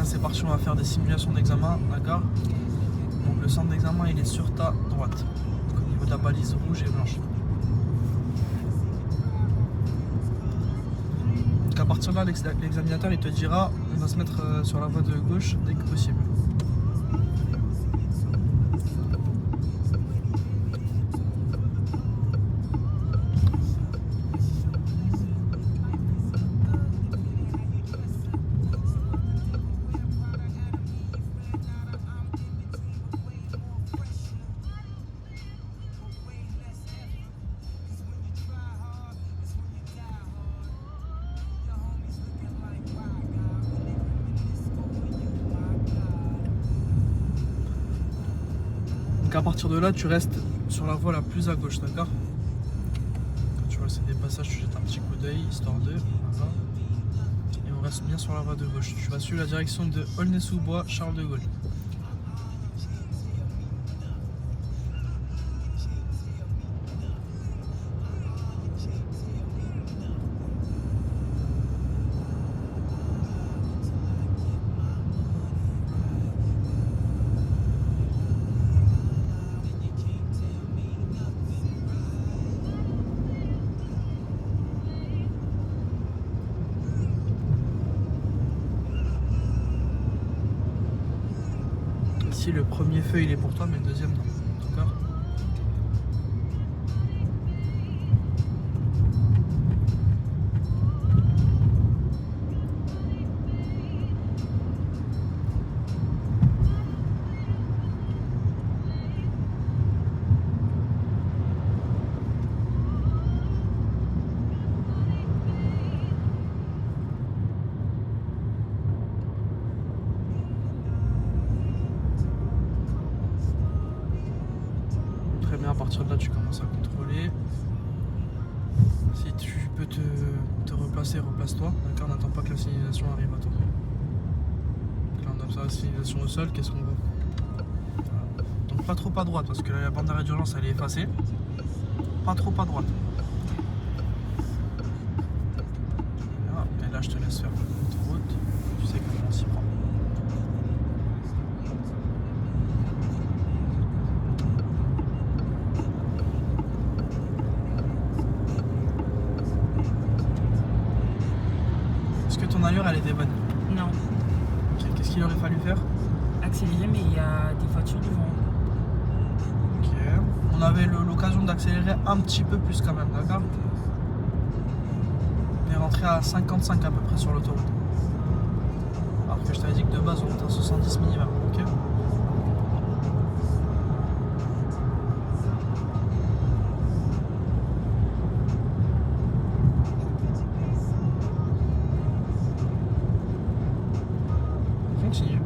c'est parti, on va faire des simulations d'examen, d'accord? Donc le centre d'examen il est sur ta droite, donc, au niveau de la balise rouge et blanche. Donc à partir de là, l'examinateur il te dira on va se mettre sur la voie de gauche dès que possible. Donc à partir de là, tu restes sur la voie la plus à gauche, d'accord? Quand tu vois c'est des passages, tu jettes un petit coup d'œil, histoire de... Voilà. Et on reste bien sur la voie de gauche. Tu vas suivre la direction de Aulnay-sous-Bois, Charles de Gaulle. Ici, le premier feu il est pour toi, mais le deuxième non. D'accord? Très bien, à partir de là, tu commences à contrôler. Si tu peux te replacer, replace-toi. D'accord, n'attends pas que la signalisation arrive à toi. Donc là, on observe la signalisation au sol, qu'est-ce qu'on voit? Voilà. Donc pas trop à droite, parce que là, la bande d'arrêt d'urgence, elle est effacée. Pas trop à droite. Et là, je te laisse faire l'autoroute. Tu sais comment on s'y prend. Est-ce que ton allure elle était bonne? Non. Ok, qu'est-ce qu'il aurait fallu faire? Accélérer, mais il y a des voitures devant. Ok. On avait l'occasion d'accélérer un petit peu plus quand même, d'accord? On est rentré à 55 à peu près sur l'autoroute. Alors que je t'avais dit que de base on était à 70 minimum, ok? Continue.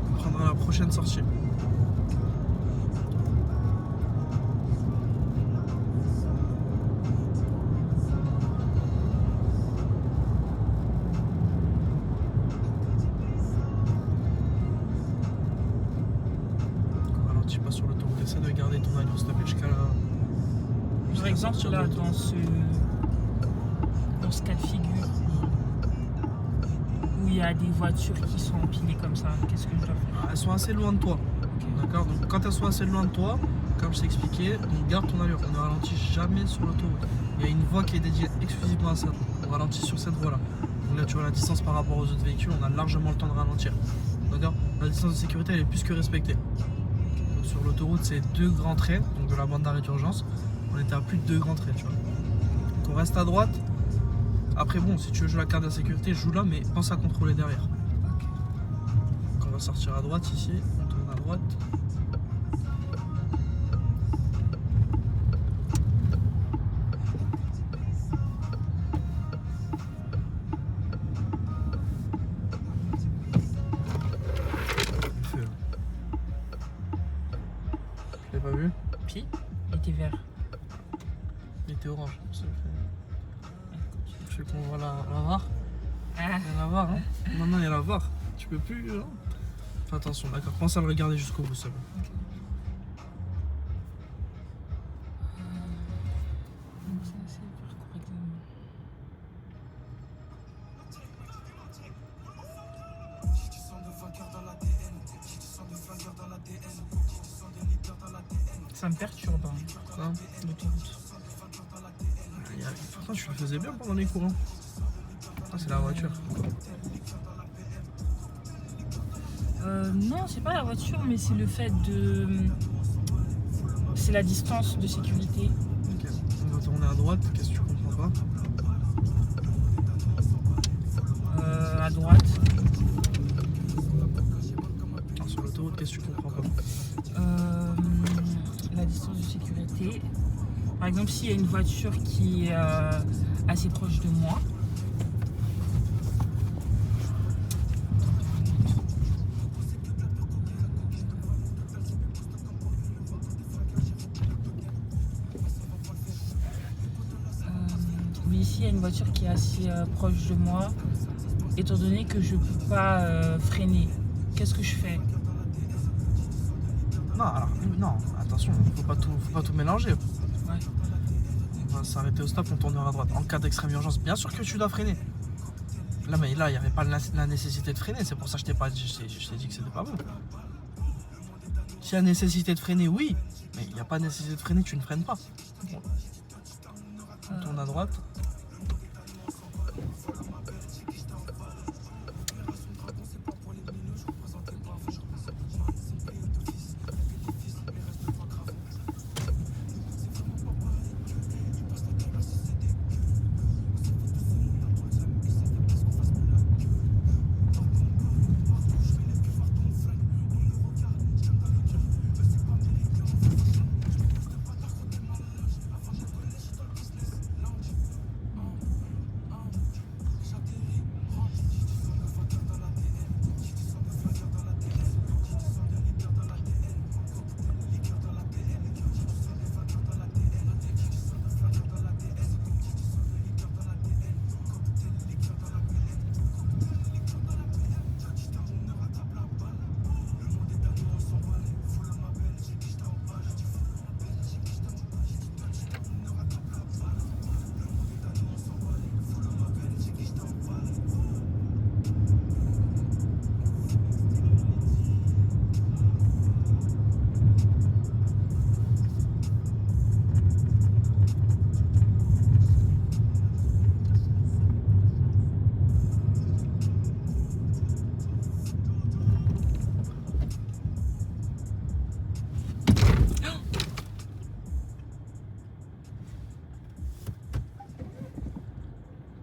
On prendra la prochaine sortie. On ralentit pas sur l'autoroute, essaie de garder ton allure s'il te plaît jusqu'à la... Par exemple, sortir de là, l'autoroute. dans ce cas de figure, où il y a des voitures qui sont empilées comme ça, qu'est-ce que je dois faire? Elles sont assez loin de toi. D'accord? Donc quand elles sont assez loin de toi, comme je t'ai expliqué, donc garde ton allure. On ne ralentit jamais sur l'autoroute. Il y a une voie qui est dédiée exclusivement à ça. On ralentit sur cette voie-là. Donc là, tu vois la distance par rapport aux autres véhicules, on a largement le temps de ralentir. D'accord? La distance de sécurité, elle est plus que respectée. Donc sur l'autoroute, c'est 2 grands traits, donc de la bande d'arrêt d'urgence. On était à plus de 2 grands traits, tu vois. Donc on reste à droite. Après, bon, si tu veux jouer la carte de la sécurité, joue là, mais pense à contrôler derrière. Donc on va sortir à droite ici, on tourne à droite. Il était orange. Je fais qu'on voit la VAR. Ah. Il y a la VAR, hein. Non, il y a la VAR. Tu peux plus, hein. Fais attention, d'accord. Pense à le regarder jusqu'au bout, ça va. Ça me perturbe, hein, Hein. l'autoroute. Pourtant, tu le faisais bien pendant les cours. Hein. Ah, c'est la voiture. Non, c'est pas la voiture, mais c'est le fait de. C'est la distance de sécurité. Ok. On va tourner à droite. Qu'est-ce que tu comprends pas? À droite. Alors, sur l'autoroute, qu'est-ce que tu comprends pas? La distance de sécurité. Par exemple, s'il y a une voiture qui est assez proche de moi, oui, s'il y a une voiture qui est assez proche de moi, étant donné que je ne peux pas freiner, qu'est-ce que je fais? Non, alors, non, attention, faut pas tout mélanger. Ouais. On va s'arrêter au stop, on tournera à droite. En cas d'extrême urgence, bien sûr que tu dois freiner. Là, mais là, il n'y avait pas la nécessité de freiner, c'est pour ça que je t'ai pas dit, je t'ai dit que c'était pas bon. S'il y a nécessité de freiner, oui, mais il n'y a pas nécessité de freiner, tu ne freines pas. Bon. On tourne à droite.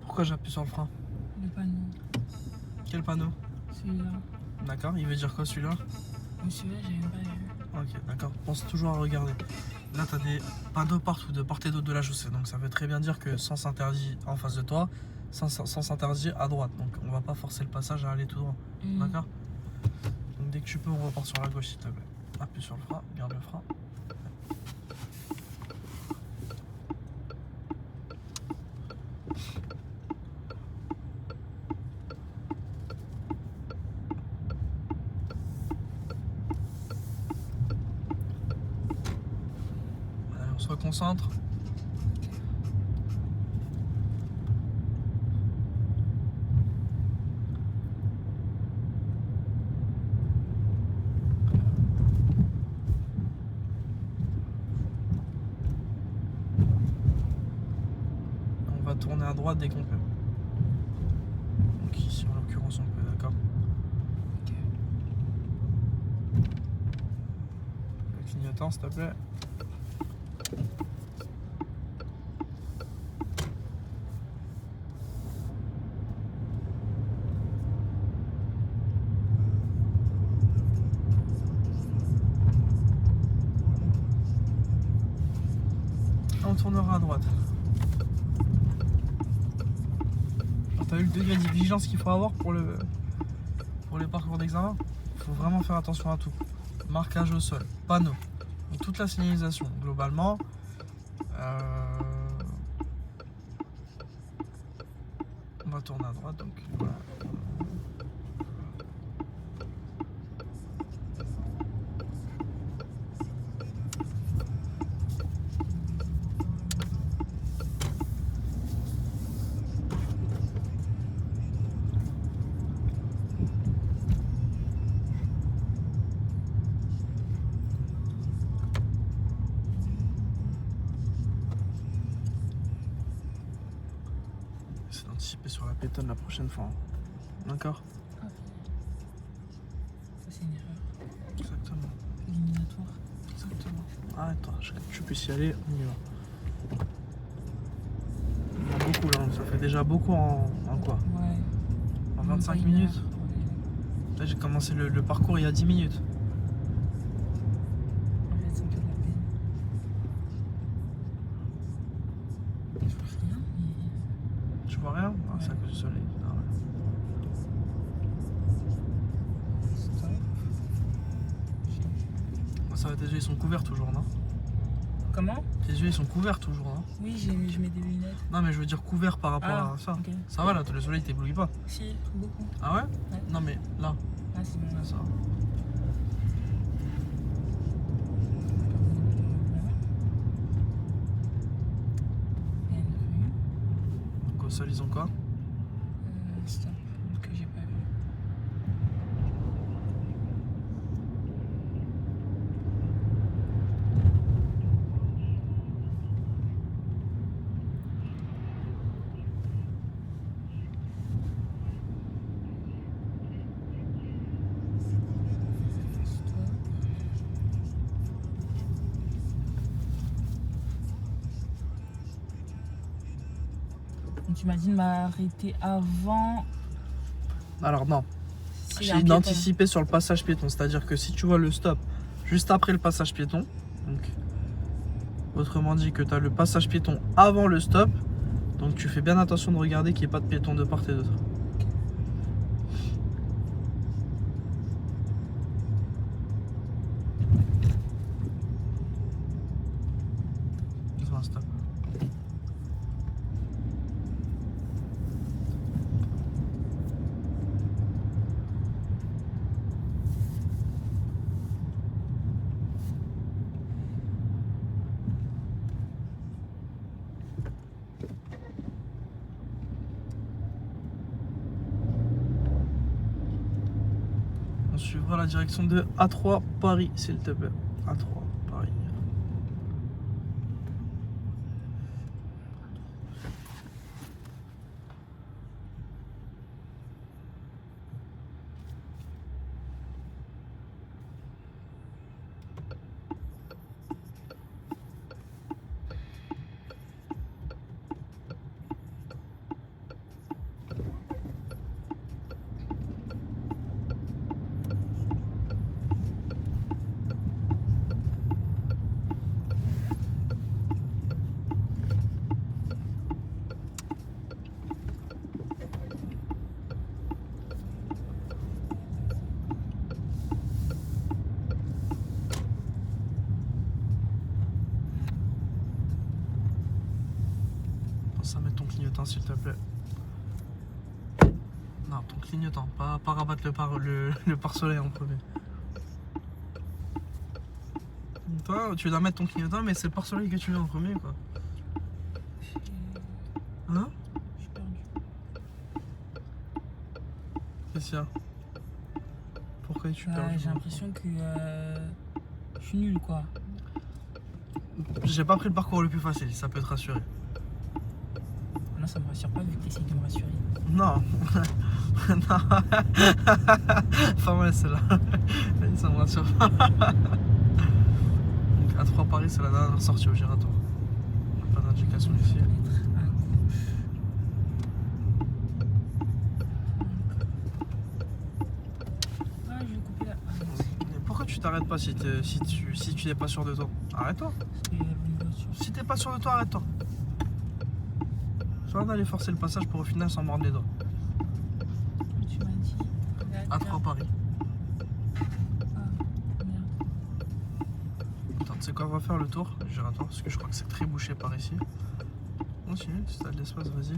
Pourquoi j'appuie sur le frein? Le panneau, Quel panneau? celui-là. D'accord, il veut dire quoi celui-là? Mais celui-là, j'ai même pas vu. Ok, d'accord, pense toujours à regarder. Là, tu as des panneaux partout, de part et d'autre de la chaussée. Donc ça veut très bien dire que sens interdit en face de toi, sens interdit à droite. Donc on va pas forcer le passage à aller tout droit. D'accord? Donc dès que tu peux, on repart sur la gauche s'il te plaît. Appuie sur le frein, garde le frein. Allez, on se reconcentre. On va tourner à droite dès qu'on peut. Donc ici en l'occurrence on peut, d'accord? Ok. Le clignotant s'il te plaît. On tournera à droite. T'as vu le degré de vigilance qu'il faut avoir pour les parcours d'examen? Il faut vraiment faire attention à tout. Marquage au sol, panneau, donc toute la signalisation globalement. tourner à droite, donc voilà. C'est d'anticiper sur la piétonne la prochaine fois. Hein. D'accord? Ok. Ça, c'est une erreur. Exactement. Éliminatoire. Exactement. Arrête-toi, tu puisses y aller, on y va. Il y en a beaucoup là, ça fait déjà beaucoup en quoi? Ouais. En 25 Une heure, minutes? ouais. Là j'ai commencé le parcours il y a 10 minutes. En fait, ça me fait de la peine. Je vois rien, mais... Tu vois rien? Ah, c'est à cause du soleil. Ah, ouais. Stop. Ça va, tes yeux ils sont couverts toujours, non? Comment? Tes yeux ils sont couverts toujours, non? Oui, je mets des lunettes. Non mais je veux dire couverts par rapport à ça. ok. Ça va là, le soleil t'éblouit pas. Si, beaucoup. Ah ouais? Ouais. Non mais là, Ah, c'est bon, là. ça va. Il y a une rue. Donc au sol ils ont quoi? Stop, que j'ai pas vu. Stop. Donc tu m'as dit de m'arrêter avant. Alors non, s'il y a j'ai un piéton. d'anticiper sur le passage piéton. C'est-à-dire que si tu vois le stop juste après le passage piéton, donc autrement dit que tu as le passage piéton avant le stop, donc tu fais bien attention de regarder qu'il n'y ait pas de piéton de part et d'autre. C'est un stop. On suivra la direction de A3 Paris, s'il te plaît. A3 Paris. Pense à mettre ton clignotant, s'il te plaît. Non, ton clignotant, pas rabattre le pare-soleil en premier. Toi, tu dois mettre ton clignotant, mais c'est le pare-soleil que tu mets en premier, quoi. Hein? Je suis perdue. Qu'est-ce qu'il y a? Pourquoi es-tu Bah, perdu? j'ai l'impression que je suis nulle, quoi. J'ai pas pris le parcours le plus facile, ça peut te rassurer. Non, ça me rassure pas vu que t'essayes de me rassurer. Non. Non. Pas mal celle-là. Ça me rassure pas. Donc A3 Paris, c'est la dernière sortie au giratoire. Pas d'indication ici. Être à gauche. Ah, je vais couper là. Ah, non, c'est Mais pourquoi tu t'arrêtes pas si tu n'es pas sûr de toi? Arrête-toi. parce qu'il y a une voiture. Si t'es pas sûr de toi, arrête-toi. Soit d'aller forcer le passage pour au final s'en mordre les doigts. Tu m'as dit. A3 Paris. Ah, merde. Attends, tu sais quoi, on va faire le tour du giratoire parce que je crois que c'est très bouché par ici. Continue, si t'as de l'espace, vas-y.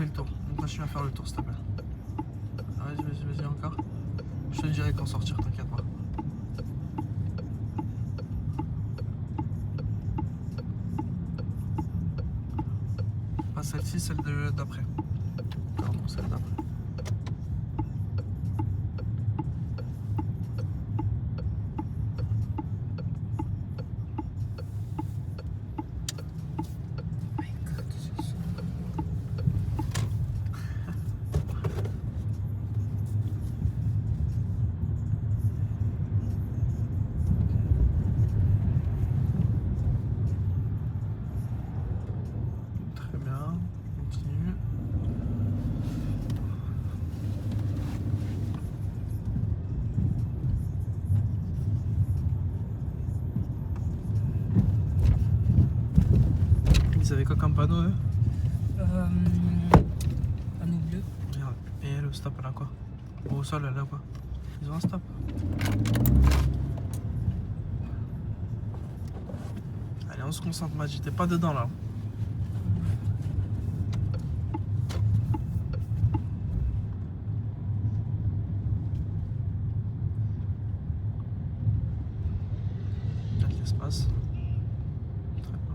fait le tour. On continue à faire le tour, s'il te plaît. Vas-y encore. Je te dirai quand sortir, t'inquiète pas. Pas celle-ci, celle d'après. Pardon, celle d'après. Très bien, continue. Ils avaient quoi comme panneau eux? Panneau bleu. Regarde. Et le stop elle a quoi? Au sol elle a quoi? Ils ont un stop. Allez, on se concentre, Madji, t'es pas dedans là. Il y a de l'espace. Très bien.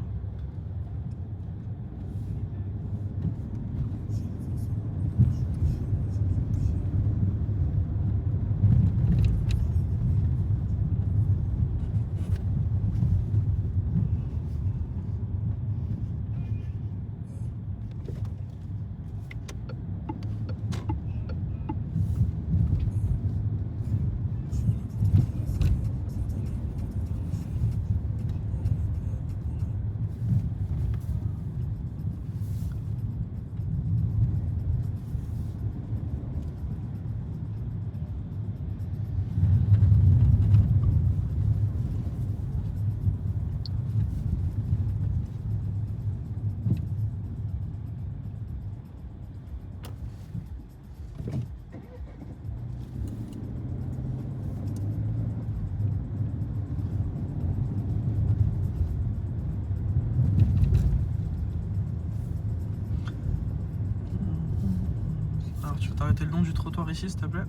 Alors tu veux t'arrêter le long du trottoir ici s'il te plaît?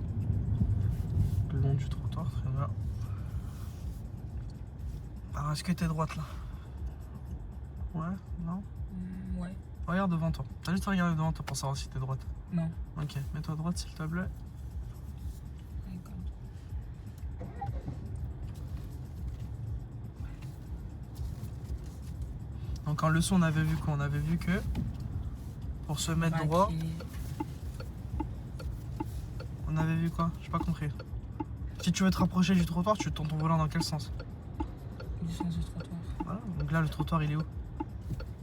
Le long du trottoir, très bien. Alors est-ce que t'es droite là? Ouais? Non? Ouais. Regarde devant toi. T'as juste à regarder devant toi pour savoir si t'es droite. Non. Ok, mets-toi à droite s'il te plaît. Donc en leçon on avait vu quoi? On avait vu que pour se mettre droit, on avait vu quoi? J'ai pas compris. Si tu veux te rapprocher du trottoir, tu tournes ton volant dans quel sens? Du sens du trottoir. Voilà. Donc là le trottoir il est où?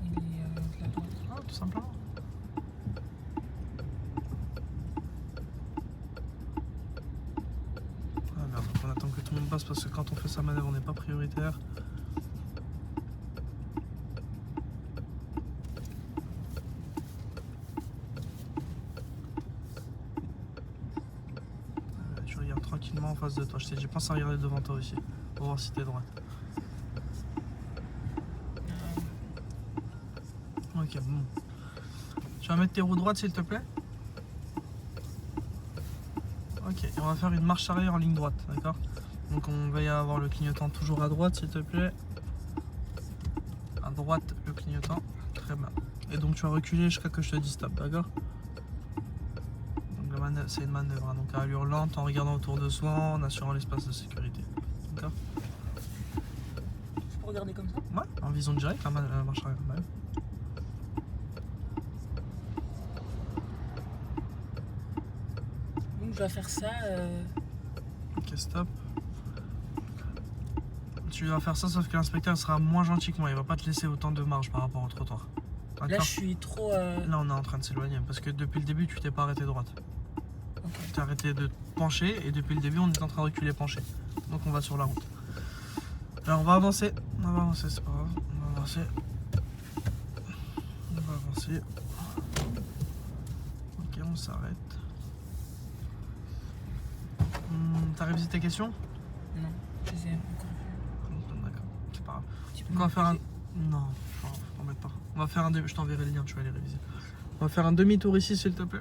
Il est de la droite. Ah, tout simplement. Ah merde, on attend que tout le monde passe parce que quand on fait sa manœuvre on n'est pas prioritaire. Tu regardes tranquillement en face de toi. Je t'ai dit, pense à regarder devant toi aussi pour voir si t'es droite. Ok, bon. Tu vas mettre tes roues droites s'il te plaît? Ok, et on va faire une marche arrière en ligne droite, d'accord? Donc on va y avoir le clignotant toujours à droite s'il te plaît. À droite le clignotant, très bien. Et donc tu vas reculer jusqu'à que je te dise stop, d'accord? Donc la manœuvre, c'est une manœuvre, hein, donc à allure lente en regardant autour de soi, en assurant l'espace de sécurité. D'accord? Je peux regarder comme ça? Ouais, en vision directe, la marche arrière. Ouais. Donc je dois faire ça. Ok, stop. Tu vas faire ça, sauf que l'inspecteur sera moins gentil que moi. Il va pas te laisser autant de marge par rapport au trottoir. Là, je suis trop. Là, on est en train de s'éloigner parce que depuis le début, tu t'es pas arrêté droite. Ok. Tu t'es arrêté de pencher et depuis le début, on est en train de reculer pencher. Donc, on va sur la route. Alors, on va avancer. On va avancer, c'est pas grave. On va avancer. On va avancer. Ok, on s'arrête. T'as révisé tes questions? Non, je les ai encore vues. D'accord, c'est pas grave. Tu peux On va me faire un. poser- Non, t'en mettre pas. On va faire un. Je t'enverrai le lien, tu vas les réviser. On va faire un demi-tour ici, s'il te plaît.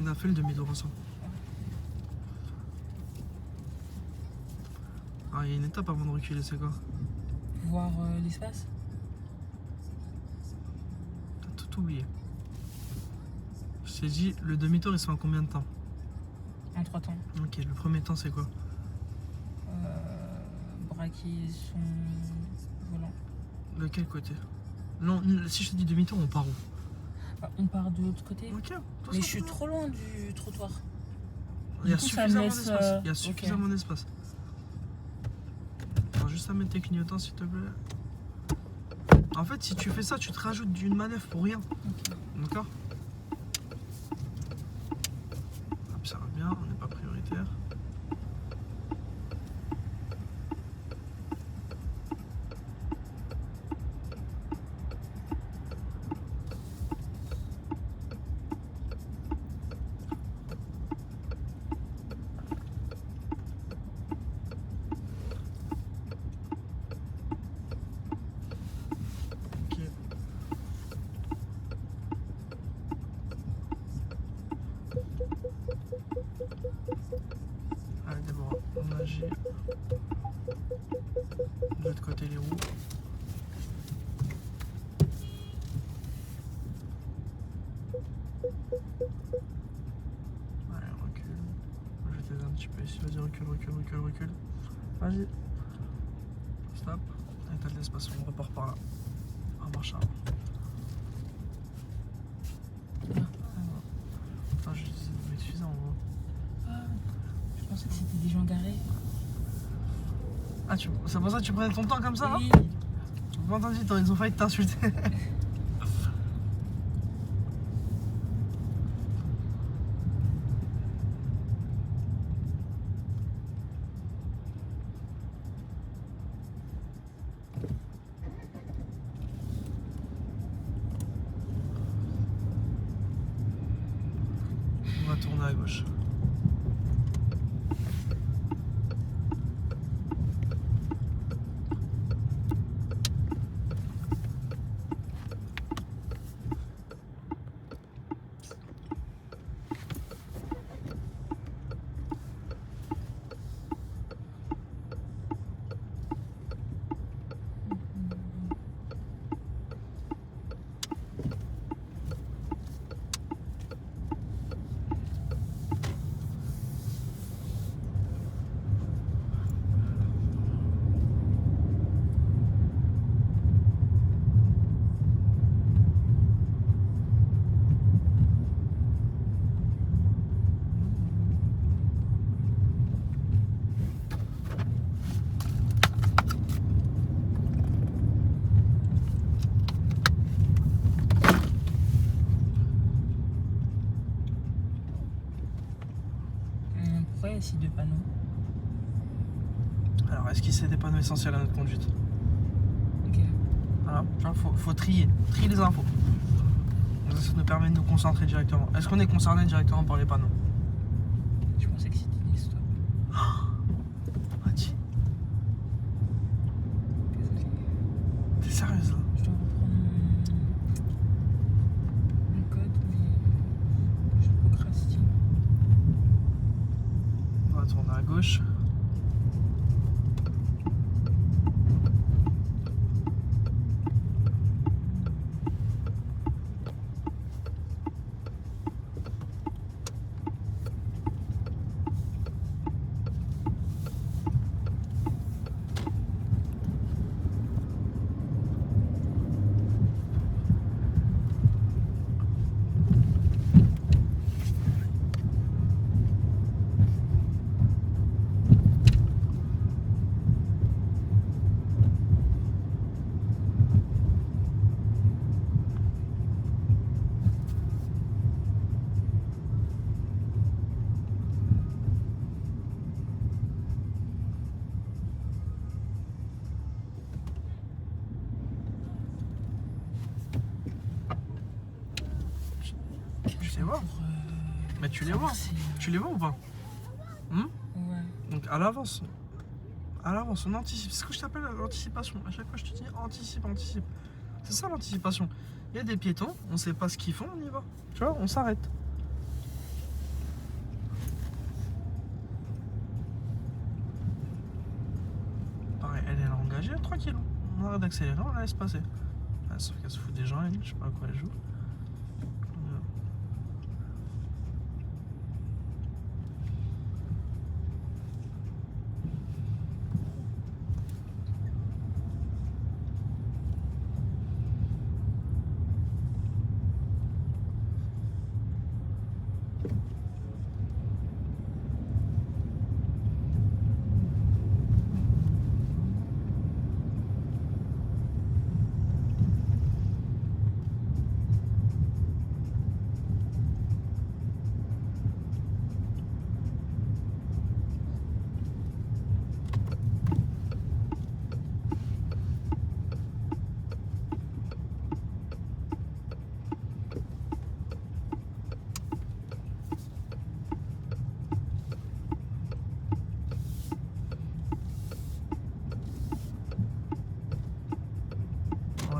On a fait le demi-tour ensemble. Ah, il y a une étape avant de reculer, c'est quoi? Voir l'espace. T'as tout oublié. Je t'ai dit, le demi-tour, il se fait en combien de temps? En 3 temps. Ok, le premier temps, c'est quoi? Braquer son volant. De quel côté? Non, si je te dis demi-tour, on part où? Bah, on part de l'autre côté. Ok. Mais je suis trop loin du trottoir. Il y a Du coup, ça me suffisamment laisse, d'espace. Il y a ok. suffisamment d'espace. Attends, juste à mettre tes clignotants, s'il te plaît. En fait, si tu fais ça, tu te rajoutes d'une manœuvre pour rien. Ok. D'accord? Observe bien, on n'est pas prioritaire. Ok. Allez, d'abord, on agit. De l'autre côté, les roues. Allez, recule. Je vais t'aider un petit peu ici. Vas-y, recule, recule, recule, recule. Vas-y. Stop. Et t'as de l'espace, on repart par là. En marche arrière. Putain, je disais, mais suffisant, en gros. Ah, je pensais que c'était des gens garés. Ah, c'est pour ça que tu prenais ton temps comme ça, Oui. hein? J'ai pas entendu, ils ont failli t'insulter. On va tourner à gauche. Pourquoi il y a ces 2 panneaux? Alors, est-ce qu'il c'est des panneaux essentiels à notre conduite? Ok. Voilà, faut trier les infos. Ça nous permet de nous concentrer directement. Est-ce qu'on est concerné directement par les panneaux? Je pensais que c'était des stops. Mati, Désolée. t'es sérieuse là? Je dois reprendre mon code, mais je procrastine. On va tourner à gauche. Tu les vois? Mais tu les vois? Tu les vois ou pas? Ouais. Donc à l'avance, on anticipe. C'est ce que je t'appelle l'anticipation. À chaque fois, je te dis anticipe, anticipe. C'est ça l'anticipation. Il y a des piétons, on sait pas ce qu'ils font, on y va. Tu vois, on s'arrête. Pareil, elle est là engagée, tranquille. On arrête d'accélérer, on la laisse passer. Ah, sauf qu'elle se fout des gens, elle, je sais pas à quoi elle joue.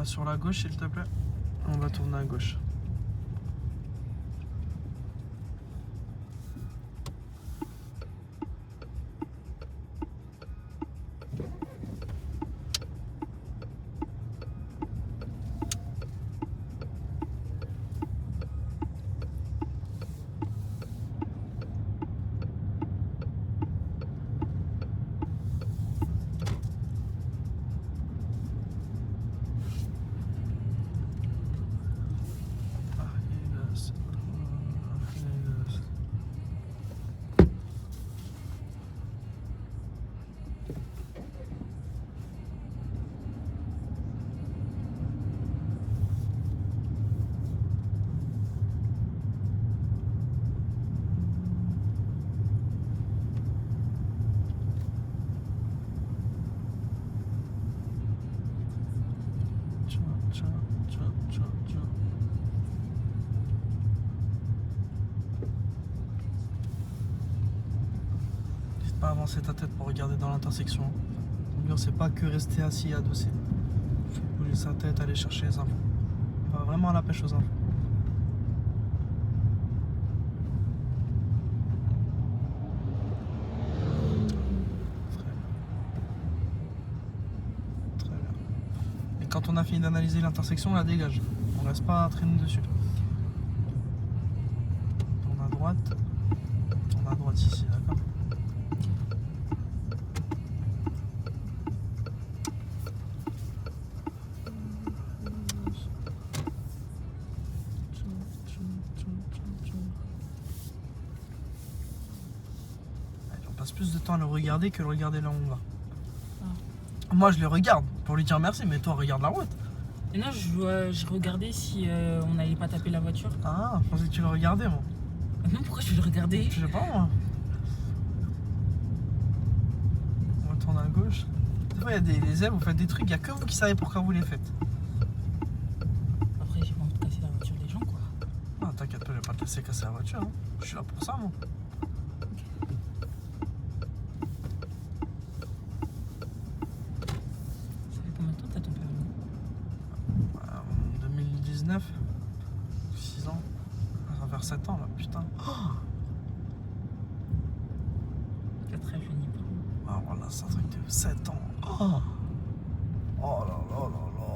Sur la gauche, s'il te plaît. On va tourner à gauche. N'hésite pas à avancer ta tête pour regarder dans l'intersection. C'est pas que rester assis et adossé. Il faut bouger sa tête, aller chercher les infos. On va vraiment à la pêche aux infos. Très bien. Et quand on a fini d'analyser l'intersection, on la dégage. On reste pas à traîner dessus. Tourne à droite. Tourne à droite ici, d'accord? Plus de temps à le regarder que le regarder là où on va. Ah. Moi je le regarde pour lui dire merci, mais toi regarde la route. Et non, je regardais si on n'allait pas taper la voiture. Ah, je pensais que tu le regardais moi. Non, pourquoi je vais le regarder? Je sais pas moi. On retourne à gauche. Des fois il y a des ailes, vous faites des trucs, il n'y a que vous qui savez pourquoi vous les faites. Après j'ai pas envie de casser la voiture des gens quoi. Ah t'inquiète pas, je vais pas te laisser casser la voiture. Hein. Je suis là pour ça moi. En 2019, 6 ans, ça va faire 7 ans là, putain. Très jeune. Ah voilà, c'est un truc de 7 ans. Oh, oh là là là là.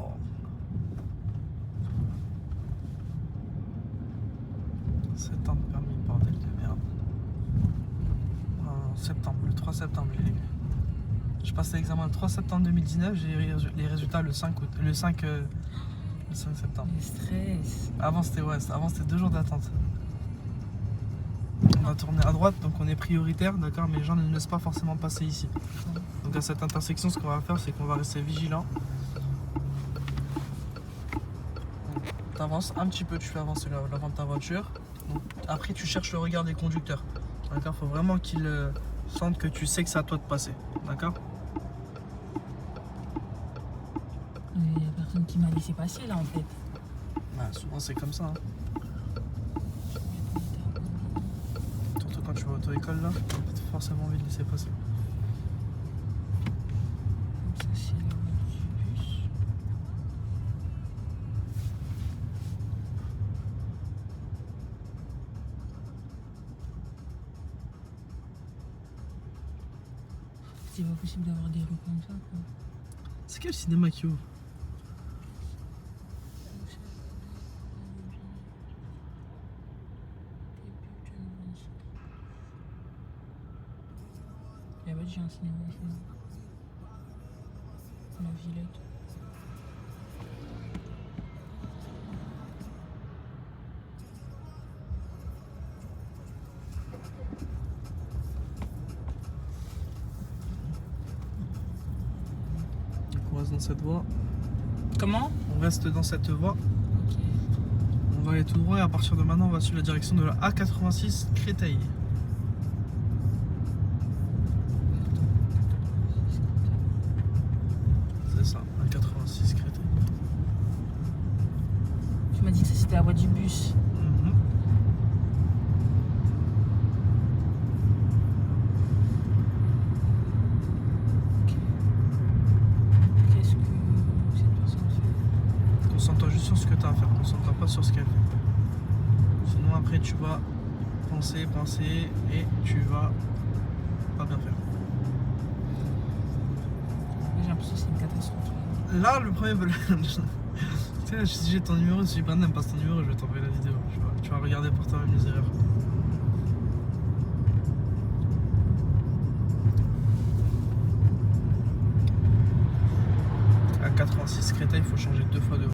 7 ans de permis, bordel de merde. Septembre, le 3 septembre, j'ai eu. Je passe l'examen le 3 septembre 2019, j'ai eu les résultats le 5 septembre. Le stress. Avant c'était 2 jours d'attente. On va tourner à droite, donc on est prioritaire, d'accord, mais les gens ne nous laissent pas forcément passer ici. Donc à cette intersection, ce qu'on va faire, c'est qu'on va rester vigilant. Tu avances un petit peu, tu fais avancer l'avant de ta voiture. Donc, après, tu cherches le regard des conducteurs. D'accord, faut vraiment qu'ils sentent que tu sais que c'est à toi de passer. D'accord. Il n'y a personne qui m'a laissé passer là en fait. Bah, souvent c'est comme ça. Hein. Surtout quand tu vas à l'auto-école là, t'as pas forcément envie de laisser passer. Ça c'est la voie du bus. c'est pas possible d'avoir des rues comme ça, quoi. C'est quel cinéma qui ouvre? Il y avait déjà un cinéma ici. La Villette. Donc on reste dans cette voie. Comment? On reste dans cette voie. Ok. On va aller tout droit et à partir de maintenant on va suivre la direction de la A86 Créteil. C'est ça, A86 Créteil. Tu m'as dit que ça c'était la voie du bus. Mhm. Qu'est-ce que cette personne fait? Concentre-toi juste sur ce que tu as à faire, concentre-toi pas sur ce qu'elle fait. Sinon après tu vas penser et tu vas pas bien faire. J'ai l'impression que c'est une catastrophe. Là le premier tu sais, si j'ai ton numéro, si Brandon passe ton numéro, je vais t'envoyer la vidéo. Tu vas regarder pour toi-même les erreurs. À 86 Créteil, il faut changer 2 fois de voie.